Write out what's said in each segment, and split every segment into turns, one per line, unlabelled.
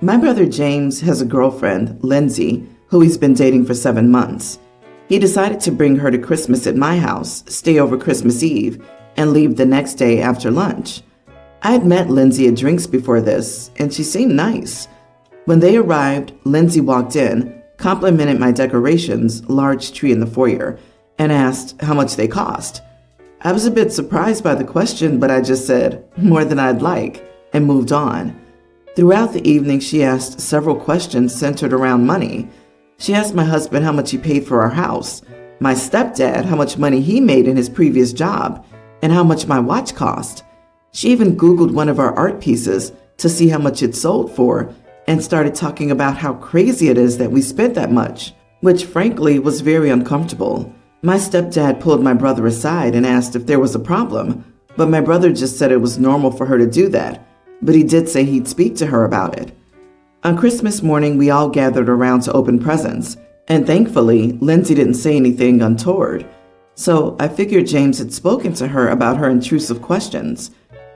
My brother James has a girlfriend, Lindsay, who he's been dating for 7 months. He decided to bring her to Christmas at my house, stay over Christmas Eve, and leave the next day after lunch. I had met Lindsay at drinks before this, and she seemed nice. When they arrived, Lindsay walked in, complimented my decorations, large tree in the foyer, and asked how much they cost. I was a bit surprised by the question, but I just said, more than I'd like, and moved on. Throughout the evening, she asked several questions centered around money. She asked my husband how much he paid for our house, my stepdad how much money he made in his previous job, and how much my watch cost. She even Googled one of our art pieces to see how much it sold for and started talking about how crazy it is that we spent that much, which frankly was very uncomfortable. My stepdad pulled my brother aside and asked if there was a problem, but my brother just said it was normal for her to do that, but he did say he'd speak to her about it. On Christmas morning, we all gathered around to open presents, and thankfully, Lindsay didn't say anything untoward. So I figured James had spoken to her about her intrusive questions.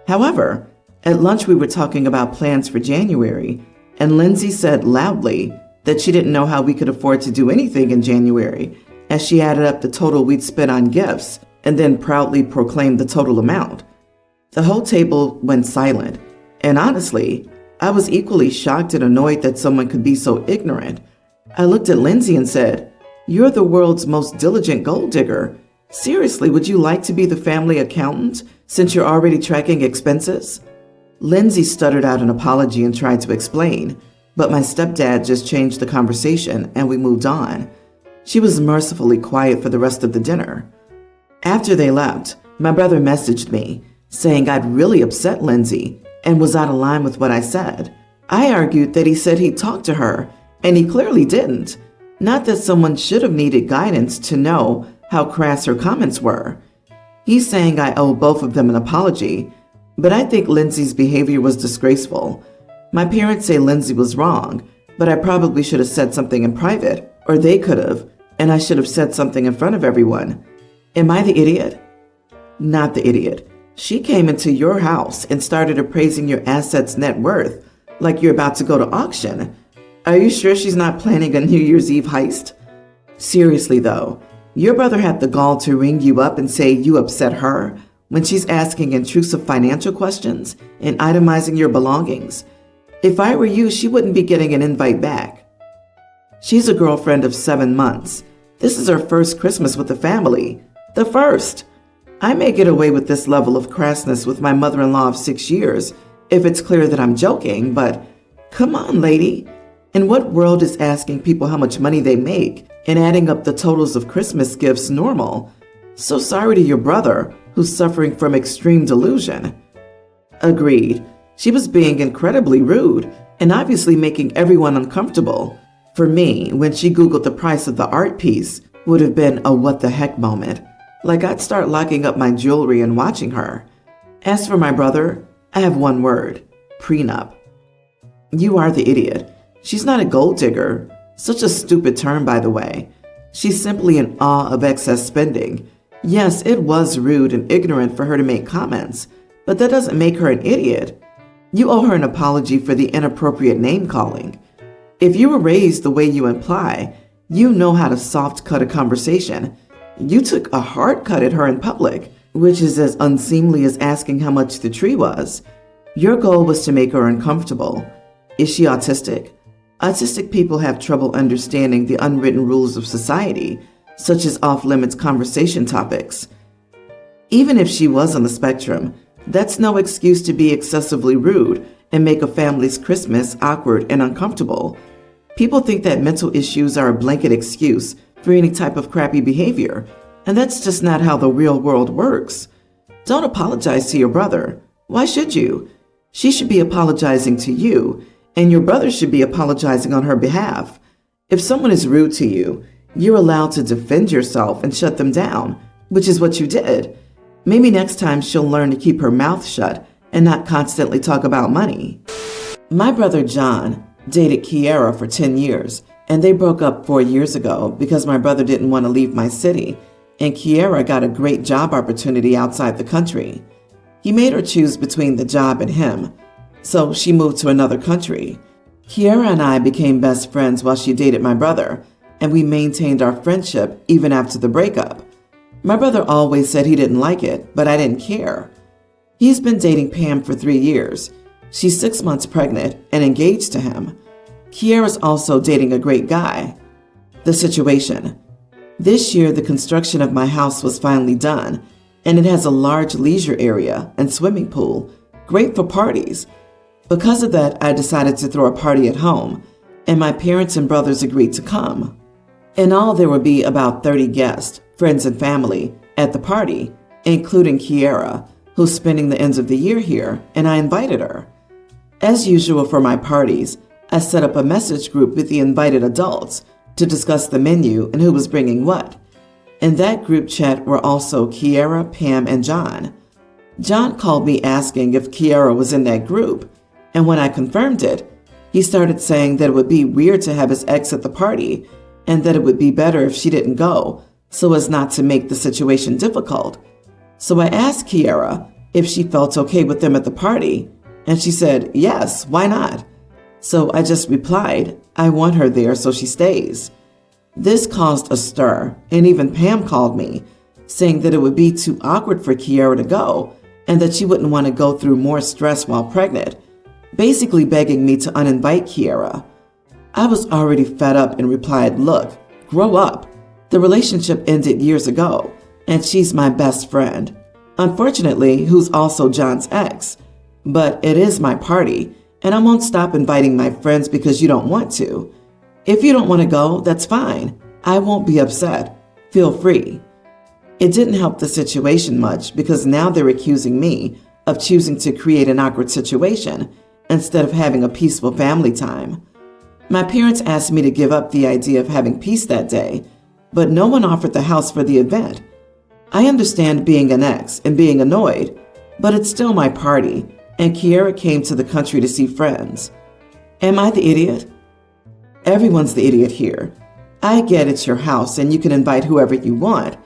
However, at lunch we were talking about plans for January, and Lindsay said loudly that she didn't know how we could afford to do anything in January, as she added up the total we'd spent on gifts and then proudly proclaimed the total amount. The whole table went silent. And honestly, I was equally shocked and annoyed that someone could be so ignorant. I looked at Lindsay and said, "You're the world's most diligent gold digger. Seriously, would you like to be the family accountant since you're already tracking expenses?" Lindsay stuttered out an apology and tried to explain, but my stepdad just changed the conversation and we moved on. She was mercifully quiet for the rest of the dinner. After they left, my brother messaged me saying I'd really upset Lindsay and was out of line with what I said. I argued that he said he'd talked to her, and he clearly didn't. Not that someone should have needed guidance to know how crass her comments were. He's saying I owe both of them an apology, but I think Lindsay's behavior was disgraceful. My parents say Lindsay was wrong, but I probably should have said something in private, or they could have, and I should have said something in front of everyone. Am I the idiot? Not the idiot. She came into your house and started appraising your assets' net worth like you're about to go to auction. Are you sure she's not planning a New Year's Eve heist? Seriously though, your brother had the gall to ring you up and say you upset her when she's asking intrusive financial questions and itemizing your belongings. If I were you, she wouldn't be getting an invite back. She's a girlfriend of 7 months. This is her first Christmas with the family. The first. I may get away with this level of crassness with my mother-in-law of 6 years if it's clear that I'm joking, but come on, lady. In what world is asking people how much money they make and adding up the totals of Christmas gifts normal? So sorry to your brother, who's suffering from extreme delusion. Agreed. She was being incredibly rude and obviously making everyone uncomfortable. For me, when she Googled the price of the art piece, would have been a what the heck moment. Like I'd start locking up my jewelry and watching her. As for my brother, I have one word: prenup. You are the idiot. She's not a gold digger. Such a stupid term, by the way. She's simply in awe of excess spending. Yes, it was rude and ignorant for her to make comments, but that doesn't make her an idiot. You owe her an apology for the inappropriate name calling. If you were raised the way you imply, you know how to soft cut a conversation. You took a hard cut at her in public, which is as unseemly as asking how much the tree was. Your goal was to make her uncomfortable. Is she autistic? Autistic people have trouble understanding the unwritten rules of society, such as off-limits conversation topics. Even if she was on the spectrum, that's no excuse to be excessively rude and make a family's Christmas awkward and uncomfortable. People think that mental issues are a blanket excuse for any type of crappy behavior, and that's just not how the real world works. Don't apologize to your brother. Why should you? She should be apologizing to you, and your brother should be apologizing on her behalf. If someone is rude to you, you're allowed to defend yourself and shut them down, which is what you did. Maybe next time she'll learn to keep her mouth shut and not constantly talk about money. My brother John dated Kiara for 10 years, and they broke up 4 years ago because my brother didn't want to leave my city, and Kiara got a great job opportunity outside the country. He made her choose between the job and him, so she moved to another country. Kiara and I became best friends while she dated my brother, and we maintained our friendship even after the breakup. My brother always said he didn't like it, but I didn't care. He's been dating Pam for 3 years. She's 6 months pregnant and engaged to him. Kiara's also dating a great guy. The situation. This year, the construction of my house was finally done, and it has a large leisure area and swimming pool, great for parties. Because of that, I decided to throw a party at home, and my parents and brothers agreed to come. In all, there would be about 30 guests, friends and family, at the party, including Kiara, who's spending the ends of the year here, and I invited her. As usual for my parties, I set up a message group with the invited adults to discuss the menu and who was bringing what. In that group chat were also Kiara, Pam, and John. John called me asking if Kiara was in that group, and when I confirmed it, he started saying that it would be weird to have his ex at the party and that it would be better if she didn't go so as not to make the situation difficult. So I asked Kiara if she felt okay with them at the party, and she said, yes, why not? So I just replied, I want her there so she stays. This caused a stir, and even Pam called me, saying that it would be too awkward for Kiara to go and that she wouldn't want to go through more stress while pregnant, basically begging me to uninvite Kiara. I was already fed up and replied, look, grow up. The relationship ended years ago, and she's my best friend. Unfortunately, who's also John's ex. But it is my party, and I won't stop inviting my friends because you don't want to. If you don't want to go, that's fine. I won't be upset. Feel free. It didn't help the situation much because now they're accusing me of choosing to create an awkward situation instead of having a peaceful family time. My parents asked me to give up the idea of having peace that day, but no one offered the house for the event. I understand being an ex and being annoyed, but it's still my party, and Kiara came to the country to see friends. Am I the idiot? Everyone's the idiot here. I get it's your house and you can invite whoever you want,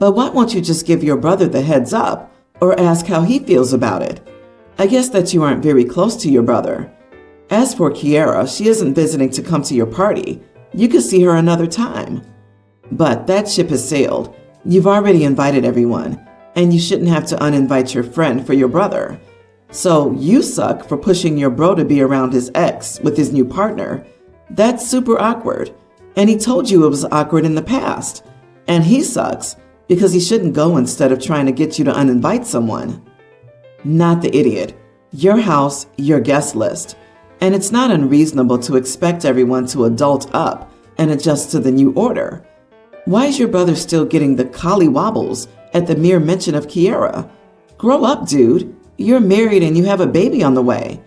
but why won't you just give your brother the heads up or ask how he feels about it? I guess that you aren't very close to your brother. As for Kiara, she isn't visiting to come to your party. You could see her another time. But that ship has sailed. You've already invited everyone, and you shouldn't have to uninvite your friend for your brother. So you suck for pushing your bro to be around his ex with his new partner. That's super awkward. And he told you it was awkward in the past. And he sucks because he shouldn't go instead of trying to get you to uninvite someone. Not the idiot. Your house, your guest list. And it's not unreasonable to expect everyone to adult up and adjust to the new order. Why is your brother still getting the collie wobbles at the mere mention of Kiara? Grow up, dude. You're married and you have a baby on the way.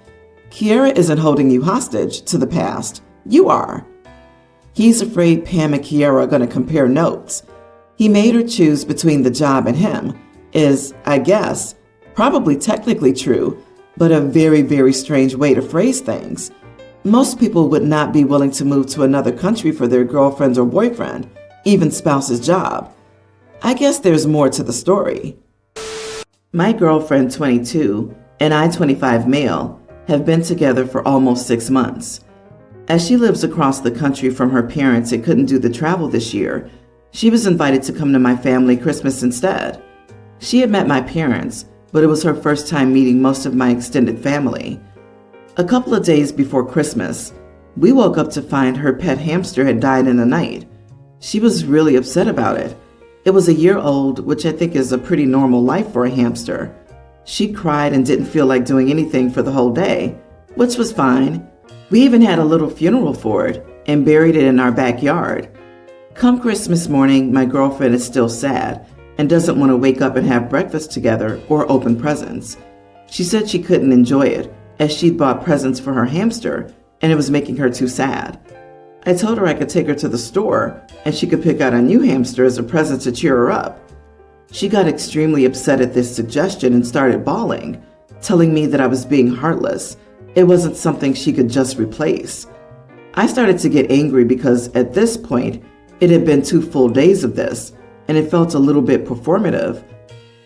Kiara isn't holding you hostage to the past. You are. He's afraid Pam and Kiara are going to compare notes. He made her choose between the job and him is, I guess, probably technically true, but a very, very strange way to phrase things. Most people would not be willing to move to another country for their girlfriend or boyfriend, even spouse's job. I guess there's more to the story. My girlfriend, 22, and I, 25 male, have been together for almost 6 months. As she lives across the country from her parents and couldn't do the travel this year, she was invited to come to my family Christmas instead. She had met my parents, but it was her first time meeting most of my extended family. A couple of days before Christmas, we woke up to find her pet hamster had died in the night. She was really upset about it. It was a year old, which I think is a pretty normal life for a hamster. She cried and didn't feel like doing anything for the whole day, which was fine. We even had a little funeral for it and buried it in our backyard. Come Christmas morning, my girlfriend is still sad and doesn't want to wake up and have breakfast together or open presents. She said she couldn't enjoy it as she'd bought presents for her hamster and it was making her too sad. I told her I could take her to the store and she could pick out a new hamster as a present to cheer her up. She got extremely upset at this suggestion and started bawling, telling me that I was being heartless. It wasn't something she could just replace. I started to get angry because at this point, it had been 2 full days of this, and it felt a little bit performative.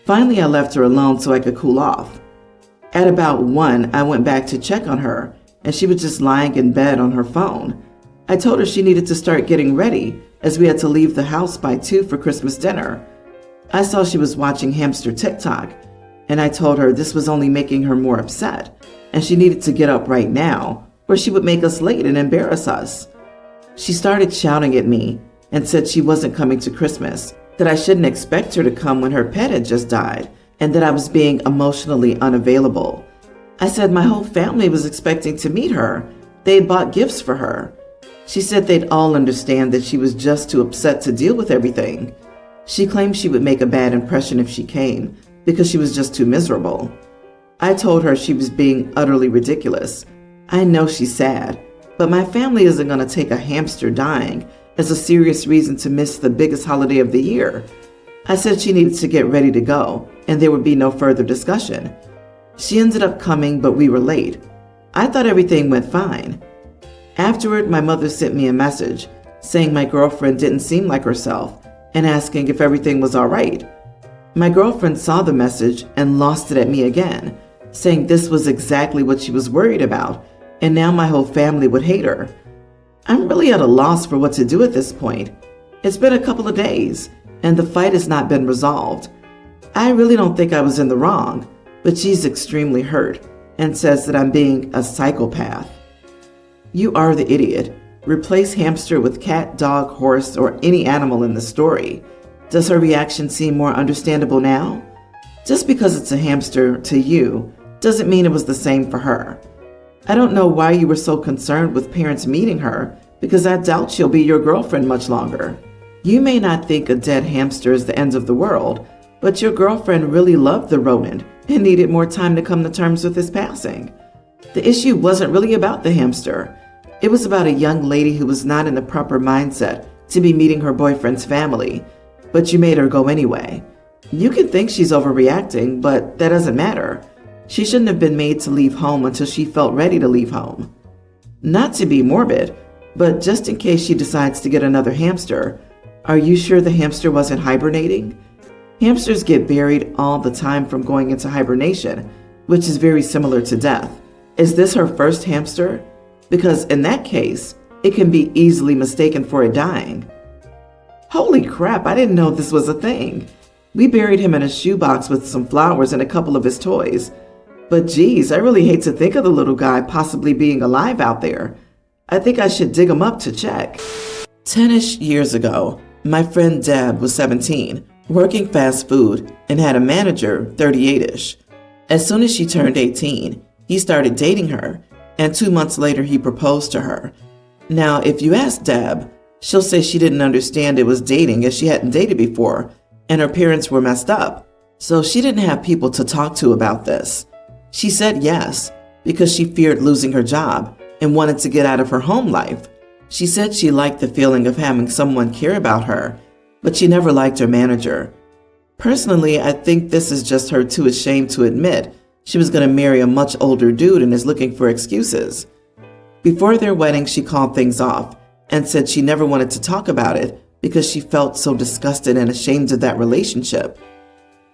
Finally, I left her alone so I could cool off. At about 1, I went back to check on her, and she was just lying in bed on her phone. I told her she needed to start getting ready as we had to leave the house by 2 for Christmas dinner. I saw she was watching hamster TikTok, and I told her this was only making her more upset, and she needed to get up right now, or she would make us late and embarrass us. She started shouting at me and said she wasn't coming to Christmas, that I shouldn't expect her to come when her pet had just died, and that I was being emotionally unavailable. I said my whole family was expecting to meet her. They had bought gifts for her. She said they'd all understand that she was just too upset to deal with everything. She claimed she would make a bad impression if she came, because she was just too miserable. I told her she was being utterly ridiculous. I know she's sad, but my family isn't going to take a hamster dying as a serious reason to miss the biggest holiday of the year. I said she needed to get ready to go, and there would be no further discussion. She ended up coming, but we were late. I thought everything went fine. Afterward, my mother sent me a message saying my girlfriend didn't seem like herself and asking if everything was all right. My girlfriend saw the message and lost it at me again, saying this was exactly what she was worried about, and now my whole family would hate her. I'm really at a loss for what to do at this point. It's been a couple of days, and the fight has not been resolved. I really don't think I was in the wrong, but she's extremely hurt and says that I'm being a psychopath. You are the idiot. Replace hamster with cat, dog, horse, or any animal in the story. Does her reaction seem more understandable now? Just because it's a hamster to you doesn't mean it was the same for her. I don't know why you were so concerned with parents meeting her, because I doubt she'll be your girlfriend much longer. You may not think a dead hamster is the end of the world, but your girlfriend really loved the rodent and needed more time to come to terms with his passing. The issue wasn't really about the hamster. It was about a young lady who was not in the proper mindset to be meeting her boyfriend's family, but you made her go anyway. You can think she's overreacting, but that doesn't matter. She shouldn't have been made to leave home until she felt ready to leave home. Not to be morbid, but just in case she decides to get another hamster, are you sure the hamster wasn't hibernating? Hamsters get buried all the time from going into hibernation, which is very similar to death. Is this her first hamster? Because in that case, it can be easily mistaken for it dying. Holy crap, I didn't know this was a thing. We buried him in a shoebox with some flowers and a couple of his toys. But geez, I really hate to think of the little guy possibly being alive out there. I think I should dig him up to check. 10-ish years ago, my friend Deb was 17, working fast food, and had a manager, 38-ish. As soon as she turned 18, he started dating her, and 2 months later he proposed to her. Now, if you ask Deb, she'll say she didn't understand it was dating as she hadn't dated before, and her parents were messed up, so she didn't have people to talk to about this. She said yes, because she feared losing her job and wanted to get out of her home life. She said she liked the feeling of having someone care about her, but she never liked her manager. Personally, I think this is just her too ashamed to admit she was going to marry a much older dude and is looking for excuses. Before their wedding, she called things off and said she never wanted to talk about it because she felt so disgusted and ashamed of that relationship.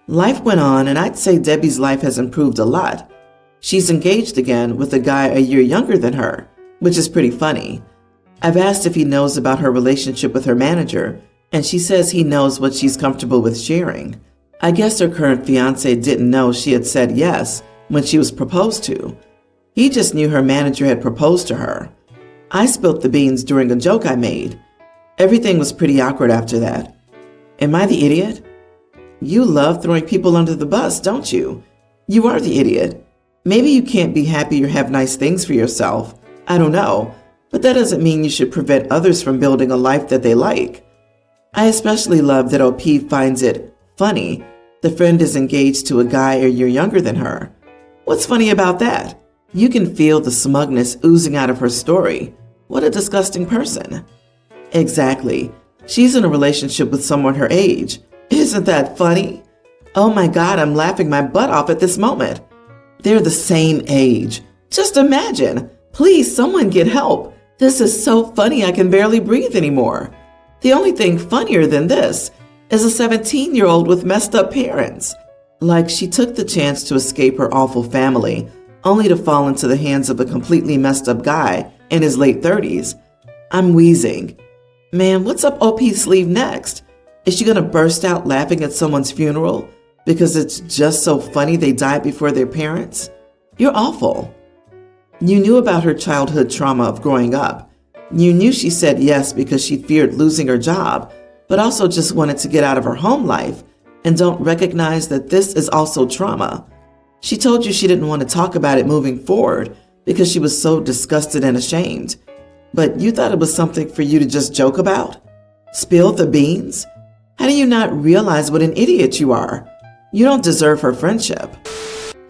Life went on, and I'd say Debbie's life has improved a lot. She's engaged again with a guy a year younger than her, which is pretty funny. I've asked if he knows about her relationship with her manager, and she says he knows what she's comfortable with sharing. I guess her current fiance didn't know she had said yes when she was proposed to. He just knew her manager had proposed to her. I spilt the beans during a joke I made. Everything was pretty awkward after that. Am I the idiot? You love throwing people under the bus, don't you? You are the idiot. Maybe you can't be happy or have nice things for yourself. I don't know, but that doesn't mean you should prevent others from building a life that they like. I especially love that OP finds it funny the friend is engaged to a guy a year younger than her. What's funny about that? You can feel the smugness oozing out of her story. What a disgusting person. Exactly. She's in a relationship with someone her age. Isn't that funny? Oh my God, I'm laughing my butt off at this moment. They're the same age. Just imagine. Please, someone get help. This is so funny I can barely breathe anymore. The only thing funnier than this is a 17-year-old with messed up parents. Like she took the chance to escape her awful family only to fall into the hands of a completely messed up guy in his late 30s. I'm wheezing. Man, what's up OP's sleeve next? Is she gonna burst out laughing at someone's funeral because it's just so funny they died before their parents? You're awful. You knew about her childhood trauma of growing up. You knew she said yes because she feared losing her job, but also just wanted to get out of her home life, and don't recognize that this is also trauma. She told you she didn't want to talk about it moving forward because she was so disgusted and ashamed. But you thought it was something for you to just joke about? Spill the beans? How do you not realize what an idiot you are? You don't deserve her friendship.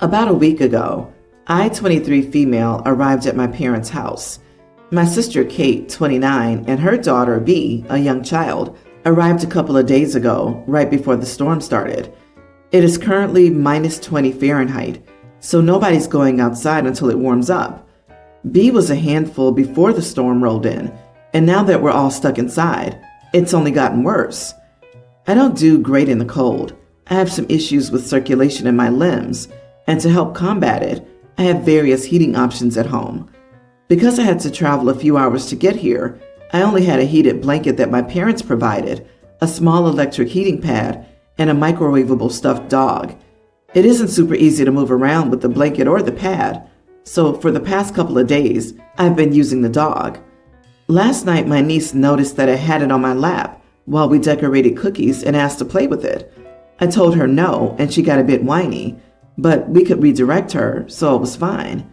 About a week ago, I, 23 female, arrived at my parents' house. My sister Kate, 29, and her daughter B, a young child, arrived a couple of days ago, right before the storm started. It is currently minus 20 Fahrenheit, so nobody's going outside until it warms up. B was a handful before the storm rolled in, and now that we're all stuck inside, it's only gotten worse. I don't do great in the cold. I have some issues with circulation in my limbs, and to help combat it, I have various heating options at home. Because I had to travel a few hours to get here, I only had a heated blanket that my parents provided, a small electric heating pad, and a microwavable stuffed dog. It isn't super easy to move around with the blanket or the pad, so for the past couple of days, I've been using the dog. Last night, my niece noticed that I had it on my lap while we decorated cookies and asked to play with it. I told her no, and she got a bit whiny, but we could redirect her, so it was fine.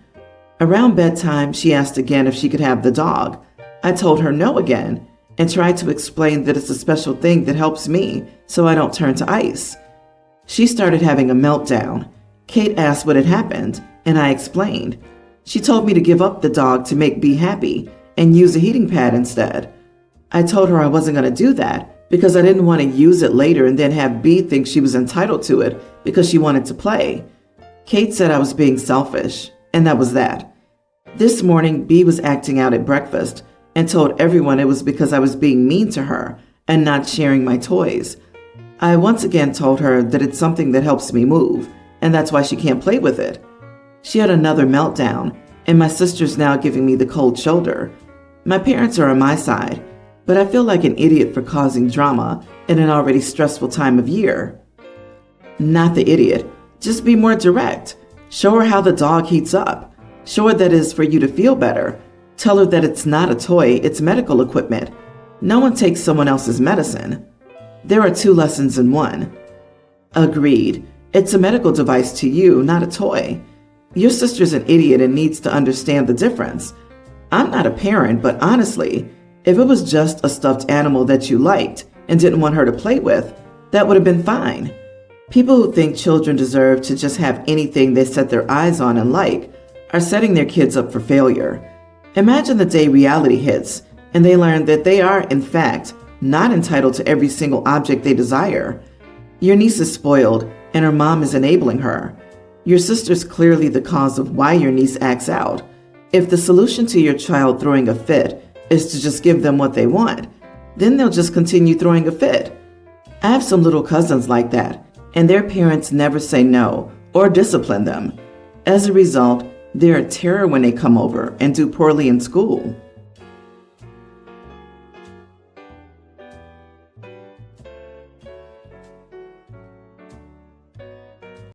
Around bedtime, she asked again if she could have the dog. I told her no again and tried to explain that it's a special thing that helps me so I don't turn to ice. She started having a meltdown. Kate asked what had happened, and I explained. She told me to give up the dog to make B happy and use a heating pad instead. I told her I wasn't going to do that because I didn't want to use it later and then have B think she was entitled to it because she wanted to play. Kate said I was being selfish, and that was that. This morning, B was acting out at breakfast and told everyone it was because I was being mean to her and not sharing my toys. I once again told her that it's something that helps me move, and that's why she can't play with it. She had another meltdown, and my sister's now giving me the cold shoulder. My parents are on my side, but I feel like an idiot for causing drama in an already stressful time of year. Not the idiot. Just be more direct. Show her how the dog heats up. Show her that it is for you to feel better. Tell her that it's not a toy, it's medical equipment. No one takes someone else's medicine. There are 2 lessons in one. Agreed. It's a medical device to you, not a toy. Your sister's an idiot and needs to understand the difference. I'm not a parent, but honestly, if it was just a stuffed animal that you liked and didn't want her to play with, that would have been fine. People who think children deserve to just have anything they set their eyes on and like are setting their kids up for failure. Imagine the day reality hits and they learn that they are, in fact, not entitled to every single object they desire. Your niece is spoiled and her mom is enabling her. Your sister's clearly the cause of why your niece acts out. If the solution to your child throwing a fit is to just give them what they want, then they'll just continue throwing a fit. I have some little cousins like that, and their parents never say no or discipline them. As a result, they're a terror when they come over and do poorly in school.